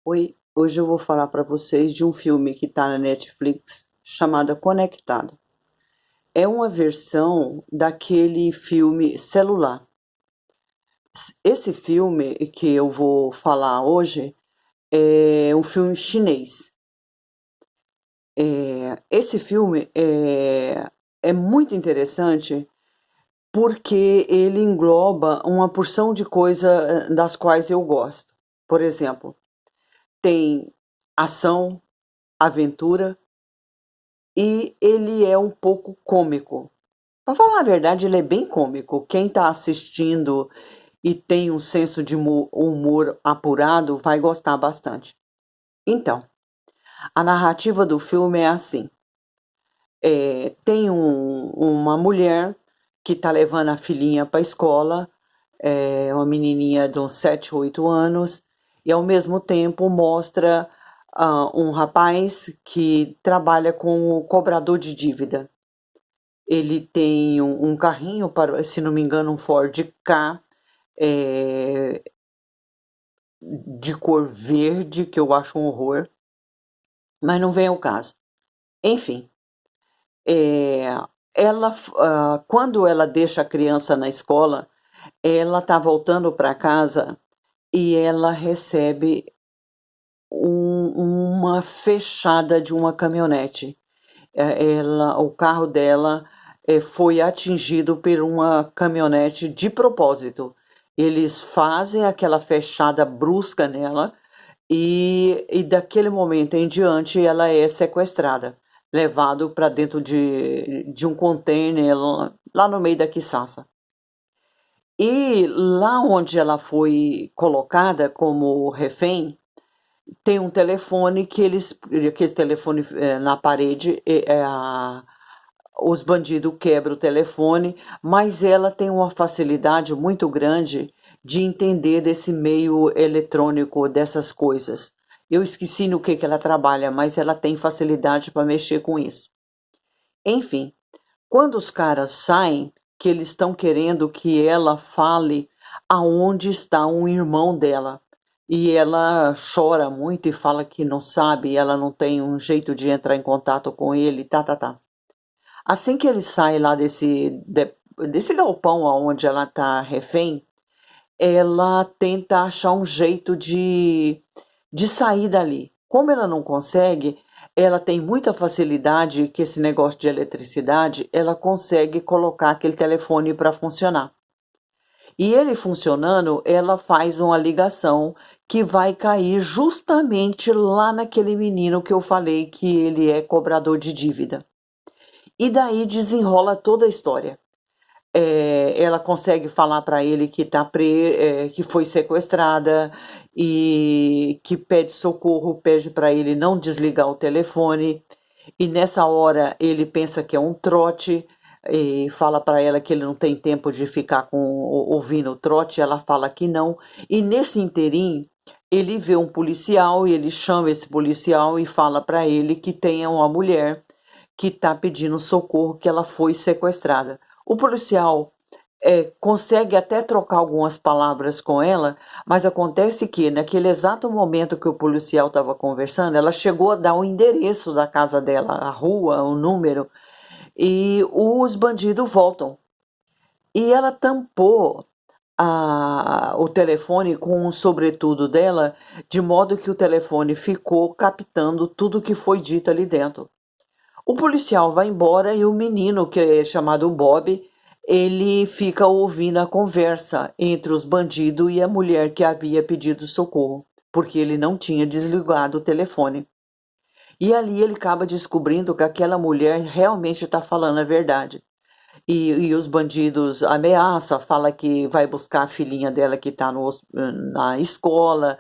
Oi, hoje eu vou falar para vocês de um filme que está na Netflix chamado Conectado. É uma versão daquele filme celular. Esse filme que eu vou falar hoje é um filme chinês. Esse filme é muito interessante porque ele engloba uma porção de coisas das quais eu gosto. Por exemplo, tem ação, aventura, e ele é um pouco cômico. Para falar a verdade, ele é bem cômico. Quem está assistindo e tem um senso de humor apurado vai gostar bastante. Então, a narrativa do filme é assim: tem uma mulher que está levando a filhinha para a escola, uma menininha de uns 7, 8 anos, e ao mesmo tempo mostra um rapaz que trabalha com o cobrador de dívida. Ele tem um carrinho, para, se não me engano, um Ford Ka, é, de cor verde, que eu acho um horror, mas não vem ao caso. Enfim, é, quando ela deixa a criança na escola, ela está voltando para casa e ela recebe uma fechada de uma caminhonete. O carro dela foi atingido por uma caminhonete de propósito. Eles fazem aquela fechada brusca nela e daquele momento em diante ela é sequestrada, levado para dentro de um container lá no meio da quiçaça. E lá onde ela foi colocada como refém, tem um telefone que esse telefone na parede, os bandidos quebram o telefone, mas ela tem uma facilidade muito grande de entender desse meio eletrônico, dessas coisas. Eu esqueci no que ela trabalha, mas ela tem facilidade para mexer com isso. Enfim, quando os caras saem, que eles estão querendo que ela fale aonde está um irmão dela. E ela chora muito e fala que não sabe, ela não tem um jeito de entrar em contato com ele, tá, tá, tá. Assim que ele sai lá desse galpão onde ela está refém, ela tenta achar um jeito de sair dali. Como ela não consegue, ela tem muita facilidade que esse negócio de eletricidade, ela consegue colocar aquele telefone para funcionar. E ele funcionando, ela faz uma ligação que vai cair justamente lá naquele menino que eu falei que ele é cobrador de dívida. E daí desenrola toda a história. Ela consegue falar para ele que foi sequestrada e que pede socorro, pede para ele não desligar o telefone. E nessa hora ele pensa que é um trote e fala para ela que ele não tem tempo de ficar ouvindo o trote. Ela fala que não. E nesse interim ele vê um policial e ele chama esse policial e fala para ele que tem uma mulher que está pedindo socorro, que ela foi sequestrada. O policial consegue até trocar algumas palavras com ela, mas acontece que naquele exato momento que o policial estava conversando, ela chegou a dar o endereço da casa dela, a rua, o número, e os bandidos voltam. E ela tampou o telefone com o sobretudo dela, de modo que o telefone ficou captando tudo que foi dito ali dentro. O policial vai embora e o menino, que é chamado Bob, ele fica ouvindo a conversa entre os bandidos e a mulher que havia pedido socorro, porque ele não tinha desligado o telefone. E ali ele acaba descobrindo que aquela mulher realmente está falando a verdade. E os bandidos ameaçam, fala que vai buscar a filhinha dela que está na escola.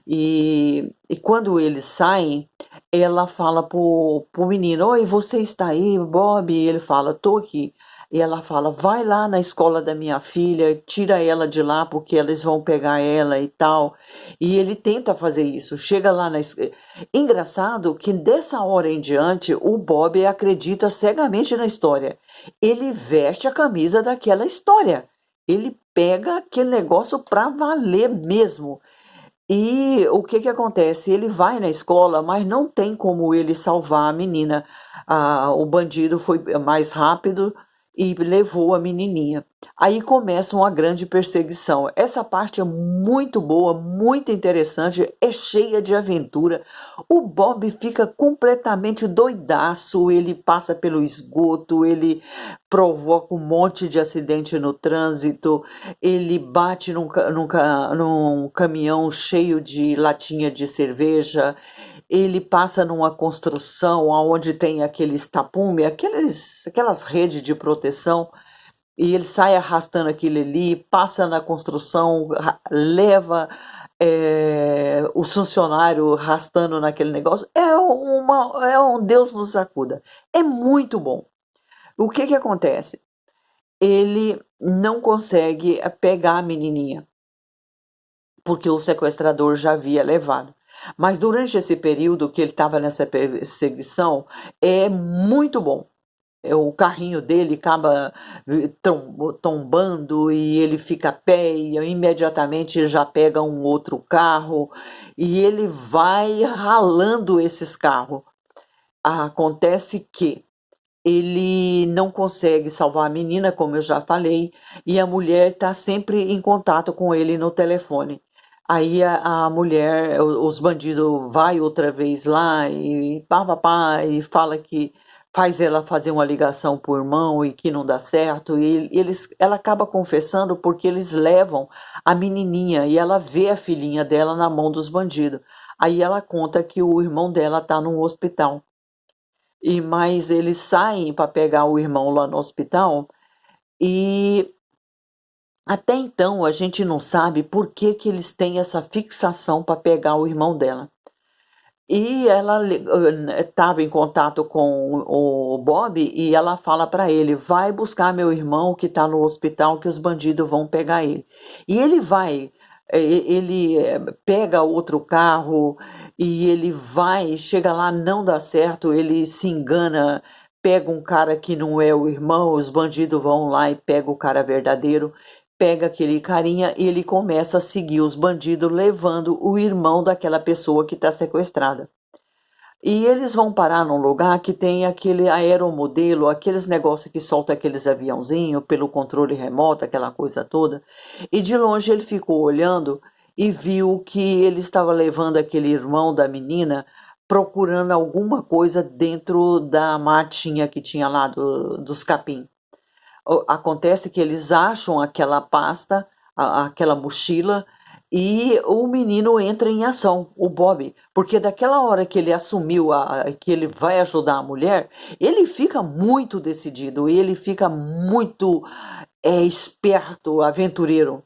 E quando eles saem, ela fala pro menino: Oi, você está aí, Bob? E ele fala: Tô aqui. E ela fala: Vai lá na escola da minha filha, tira ela de lá porque eles vão pegar ela e tal. E ele tenta fazer isso. Chega lá na escola. Engraçado que dessa hora em diante o Bob acredita cegamente na história. Ele veste a camisa daquela história. Ele pega aquele negócio pra valer mesmo. E o que que acontece? Ele vai na escola, mas não tem como ele salvar a menina. O bandido foi mais rápido e levou a menininha. Aí começa uma grande perseguição. Essa parte é muito boa, muito interessante, é cheia de aventura. O Bob fica completamente doidaço, ele passa pelo esgoto, ele provoca um monte de acidente no trânsito, ele bate num caminhão cheio de latinha de cerveja, ele passa numa construção onde tem aqueles tapume, aquelas redes de proteção, e ele sai arrastando aquilo ali, passa na construção, leva o funcionário arrastando naquele negócio. É um Deus nos acuda. É muito bom. O que que acontece? Ele não consegue pegar a menininha, porque o sequestrador já havia levado. Mas durante esse período que ele estava nessa perseguição, é muito bom. O carrinho dele acaba tombando e ele fica a pé e imediatamente já pega um outro carro e ele vai ralando esses carros. Acontece que ele não consegue salvar a menina, como eu já falei, e a mulher está sempre em contato com ele no telefone. Aí a mulher, os bandidos vai outra vez lá e pá, e fala que faz ela fazer uma ligação pro irmão e que não dá certo. E ela acaba confessando porque eles levam a menininha e ela vê a filhinha dela na mão dos bandidos. Aí ela conta que o irmão dela está num hospital. Mas eles saem para pegar o irmão lá no hospital e até então a gente não sabe por que que eles têm essa fixação para pegar o irmão dela. E ela estava em contato com o Bob e ela fala para ele: vai buscar meu irmão que está no hospital, que os bandidos vão pegar ele. E ele vai, ele pega outro carro e ele vai, chega lá, não dá certo, ele se engana, pega um cara que não é o irmão, os bandidos vão lá e pegam o cara verdadeiro, pega aquele carinha e ele começa a seguir os bandidos levando o irmão daquela pessoa que está sequestrada. E eles vão parar num lugar que tem aquele aeromodelo, aqueles negócios que solta aqueles aviãozinhos pelo controle remoto, aquela coisa toda. E de longe ele ficou olhando e viu que ele estava levando aquele irmão da menina procurando alguma coisa dentro da matinha que tinha lá dos capim. Acontece que eles acham aquela pasta, aquela mochila, e o menino entra em ação, o Bob, porque daquela hora que ele assumiu que ele vai ajudar a mulher, ele fica muito decidido, ele fica muito esperto, aventureiro.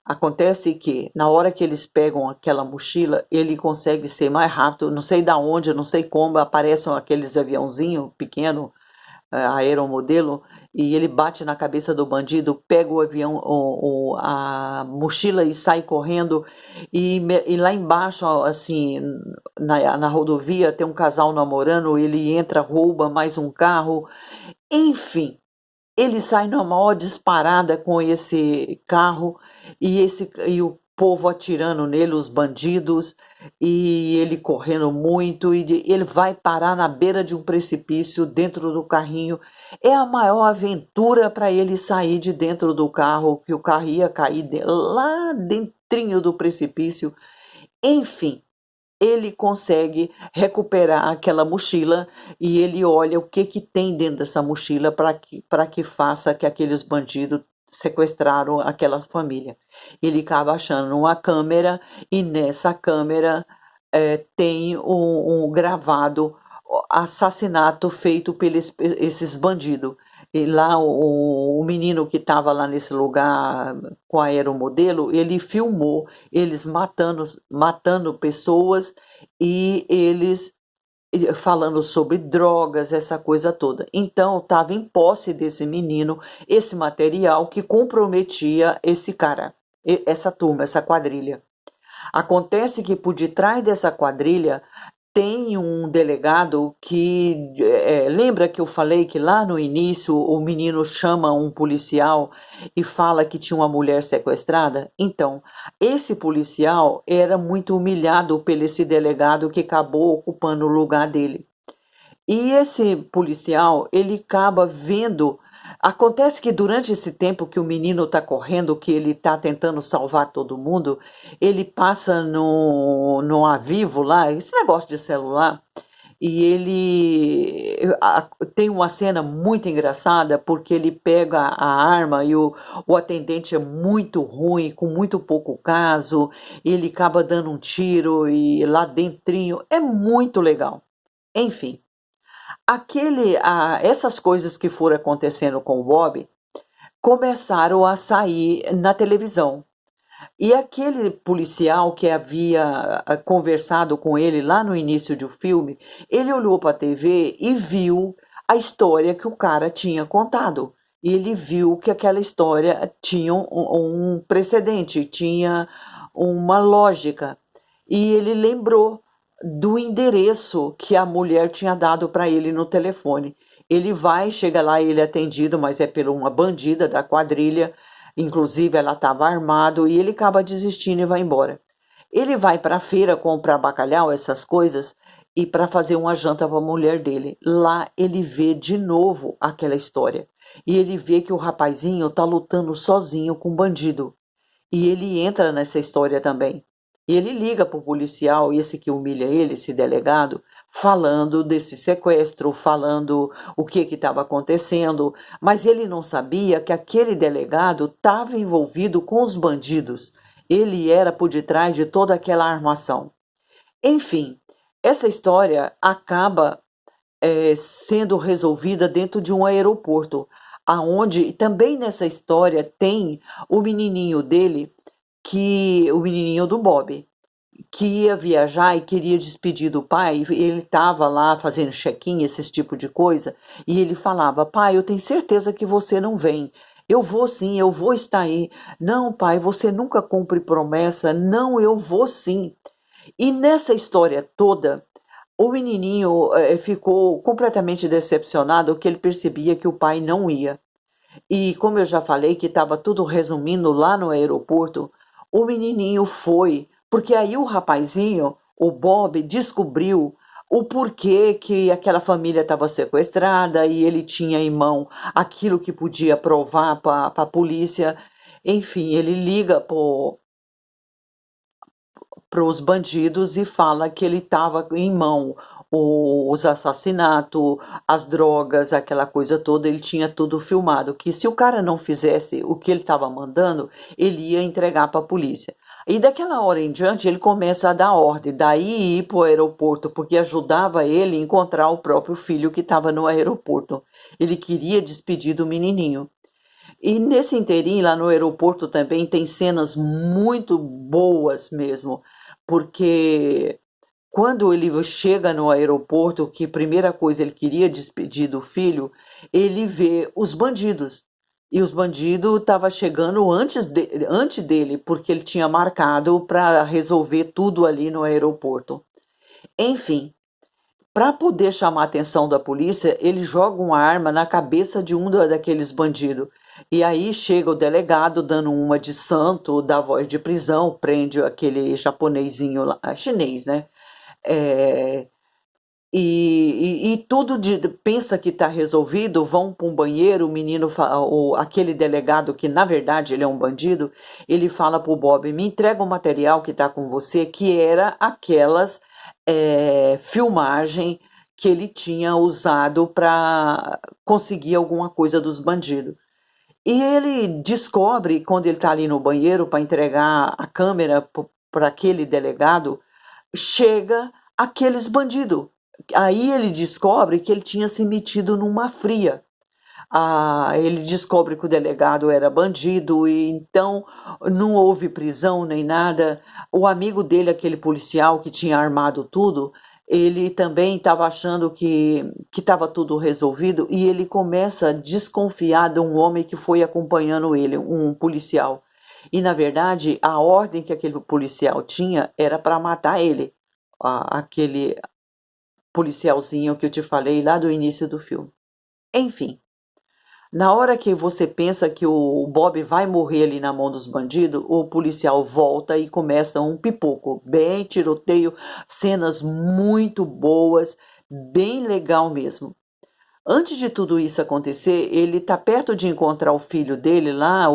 Acontece que na hora que eles pegam aquela mochila, ele consegue ser mais rápido, não sei da onde, não sei como, aparecem aqueles aviãozinhos pequenos, aeromodelo, e ele bate na cabeça do bandido, pega o avião, a mochila e sai correndo. E lá embaixo, assim, na rodovia, tem um casal namorando, ele entra, rouba mais um carro. Enfim, ele sai na maior disparada com esse carro e o povo atirando nele, os bandidos, e ele correndo muito, e ele vai parar na beira de um precipício dentro do carrinho. É a maior aventura para ele sair de dentro do carro, que o carro ia cair lá dentrinho do precipício. Enfim, ele consegue recuperar aquela mochila e ele olha o que que tem dentro dessa mochila para que faça que aqueles bandidos sequestraram aquela família. Ele acaba achando uma câmera e nessa câmera tem um gravado assassinato feito pelos esses bandidos. E lá o menino que estava lá nesse lugar com a aeromodelo, ele filmou eles matando pessoas e eles falando sobre drogas, essa coisa toda. Então estava em posse desse menino esse material que comprometia esse cara, essa turma, essa quadrilha. Acontece que por detrás dessa quadrilha tem um delegado que lembra que eu falei que lá no início o menino chama um policial e fala que tinha uma mulher sequestrada? Então, esse policial era muito humilhado pelo esse delegado que acabou ocupando o lugar dele. E esse policial, ele acaba vendo. Acontece que durante esse tempo que o menino está correndo, que ele está tentando salvar todo mundo, ele passa no Avivo lá, esse negócio de celular, e tem uma cena muito engraçada porque ele pega a arma e o atendente é muito ruim, com muito pouco caso, ele acaba dando um tiro e lá dentrinho é muito legal. Enfim. Essas coisas que foram acontecendo com o Bob começaram a sair na televisão. E aquele policial que havia conversado com ele lá no início do filme, ele olhou para a TV e viu a história que o cara tinha contado. E ele viu que aquela história tinha um precedente, tinha uma lógica. E ele lembrou do endereço que a mulher tinha dado para ele no telefone. Ele vai, chega lá, ele é atendido, mas é por uma bandida da quadrilha. Inclusive, ela estava armado e ele acaba desistindo e vai embora. Ele vai para a feira comprar bacalhau, essas coisas, e para fazer uma janta para a mulher dele. Lá ele vê de novo aquela história. E ele vê que o rapazinho está lutando sozinho com um bandido. E ele entra nessa história também. E ele liga para o policial, esse que humilha ele, esse delegado, falando desse sequestro, falando o que estava acontecendo, mas ele não sabia que aquele delegado estava envolvido com os bandidos. Ele era por detrás de toda aquela armação. Enfim, essa história acaba sendo resolvida dentro de um aeroporto, aonde também nessa história tem o menininho dele, que o menininho do Bob, que ia viajar e queria despedir do pai. Ele estava lá fazendo check-in, esse tipo de coisa, e ele falava: pai, eu tenho certeza que você não vem. Eu vou sim, eu vou estar aí. Não, pai, você nunca cumpre promessa. Não, eu vou sim. E nessa história toda, o menininho ficou completamente decepcionado, porque ele percebia que o pai não ia. E como eu já falei que estava tudo resumindo lá no aeroporto, o menininho foi, porque aí o rapazinho, o Bob, descobriu o porquê que aquela família estava sequestrada e ele tinha em mão aquilo que podia provar para a polícia. Enfim, ele liga para os bandidos e fala que ele estava em mão os assassinatos, as drogas, aquela coisa toda, ele tinha tudo filmado, que se o cara não fizesse o que ele estava mandando, ele ia entregar para a polícia. E daquela hora em diante ele começa a dar ordem, daí ir para o aeroporto, porque ajudava ele a encontrar o próprio filho que estava no aeroporto. Ele queria despedir do menininho. E nesse inteirinho, lá no aeroporto também tem cenas muito boas mesmo, porque quando ele chega no aeroporto, que a primeira coisa ele queria despedir do filho, ele vê os bandidos. E os bandidos estavam chegando antes dele, porque ele tinha marcado para resolver tudo ali no aeroporto. Enfim, para poder chamar a atenção da polícia, ele joga uma arma na cabeça de um daqueles bandidos. E aí chega o delegado dando uma de santo, dá voz de prisão, prende aquele japonesinho lá, chinês, né? É, e tudo pensa que está resolvido, vão para um banheiro, o menino, aquele delegado que na verdade ele é um bandido, ele fala para o Bob: me entrega o material que está com você, que era aquelas filmagem que ele tinha usado para conseguir alguma coisa dos bandidos. E ele descobre, quando ele está ali no banheiro para entregar a câmera para aquele delegado, chega aqueles bandidos. Aí ele descobre que ele tinha se metido numa fria. Ele descobre que o delegado era bandido e então não houve prisão nem nada. O amigo dele, aquele policial que tinha armado tudo, ele também estava achando que estava tudo resolvido e ele começa a desconfiar de um homem que foi acompanhando ele, um policial. E na verdade a ordem que aquele policial tinha era para matar ele, aquele policialzinho que eu te falei lá do início do filme. Enfim, na hora que você pensa que o Bob vai morrer ali na mão dos bandidos, o policial volta e começa um pipoco, bem tiroteio, cenas muito boas, bem legal mesmo. Antes de tudo isso acontecer, ele está perto de encontrar o filho dele lá.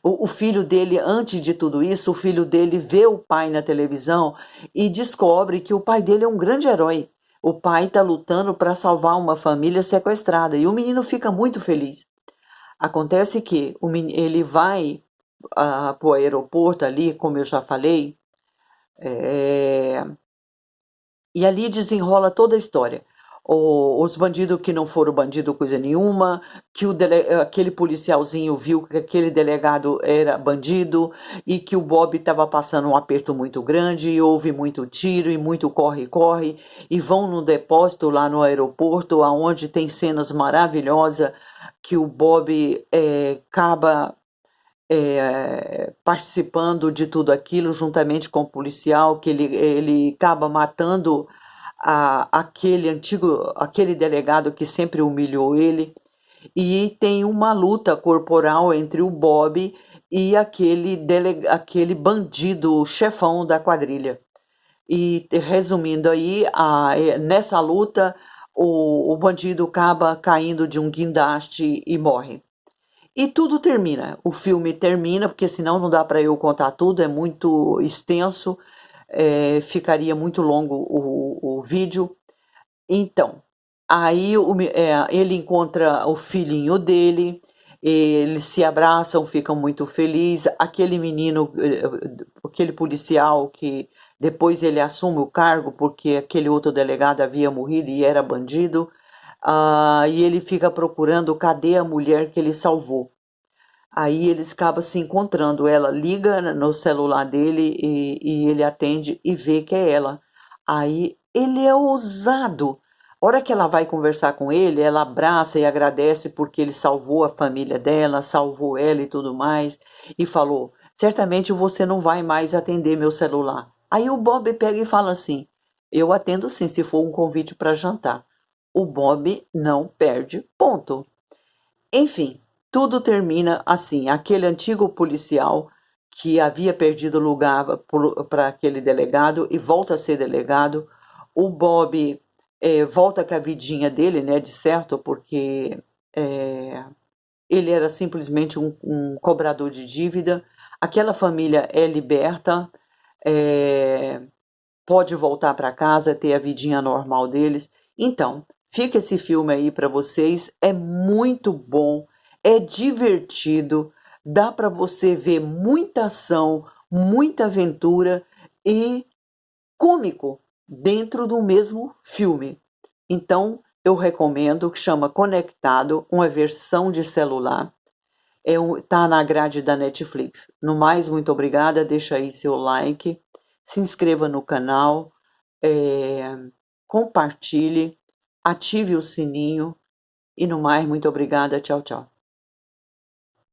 O filho dele, antes de tudo isso, o filho dele vê o pai na televisão e descobre que o pai dele é um grande herói. O pai está lutando para salvar uma família sequestrada e o menino fica muito feliz. Acontece que ele vai para o aeroporto ali, como eu já falei, é, e ali desenrola toda a história. Os bandidos que não foram bandido coisa nenhuma, que aquele policialzinho viu que aquele delegado era bandido e que o Bob estava passando um aperto muito grande e houve muito tiro e muito corre-corre e vão no depósito lá no aeroporto, aonde tem cenas maravilhosas que o Bob acaba participando de tudo aquilo juntamente com o policial, que ele acaba matando aquele delegado que sempre humilhou ele, e tem uma luta corporal entre o Bob e aquele bandido chefão da quadrilha. E resumindo aí, nessa luta o bandido acaba caindo de um guindaste e morre. E tudo termina. O filme termina, porque senão não dá para eu contar tudo, é muito extenso, ficaria muito longo o vídeo. Então, aí ele encontra o filhinho dele, eles se abraçam, ficam muito felizes. Aquele menino, aquele policial que depois ele assume o cargo porque aquele outro delegado havia morrido e era bandido, e ele fica procurando cadê a mulher que ele salvou. Aí eles acabam se encontrando, ela liga no celular dele e ele atende e vê que é ela. Aí ele é ousado. A hora que ela vai conversar com ele, ela abraça e agradece porque ele salvou a família dela, salvou ela e tudo mais. E falou, certamente você não vai mais atender meu celular. Aí o Bob pega e fala assim, eu atendo sim, se for um convite para jantar. O Bob não perde ponto. Enfim, tudo termina assim. Aquele antigo policial que havia perdido o lugar para aquele delegado e volta a ser delegado. O Bob volta com a vidinha dele, né, de certo, porque é, ele era simplesmente um cobrador de dívida. Aquela família é liberta, é, pode voltar para casa, ter a vidinha normal deles. Então, fica esse filme aí para vocês, é muito bom, é divertido, dá para você ver muita ação, muita aventura e cômico dentro do mesmo filme. Então, eu recomendo, que chama Conectado, uma versão de celular. Tá na grade da Netflix. No mais, muito obrigada, deixa aí seu like, se inscreva no canal, é, compartilhe, ative o sininho e no mais, muito obrigada, tchau, tchau.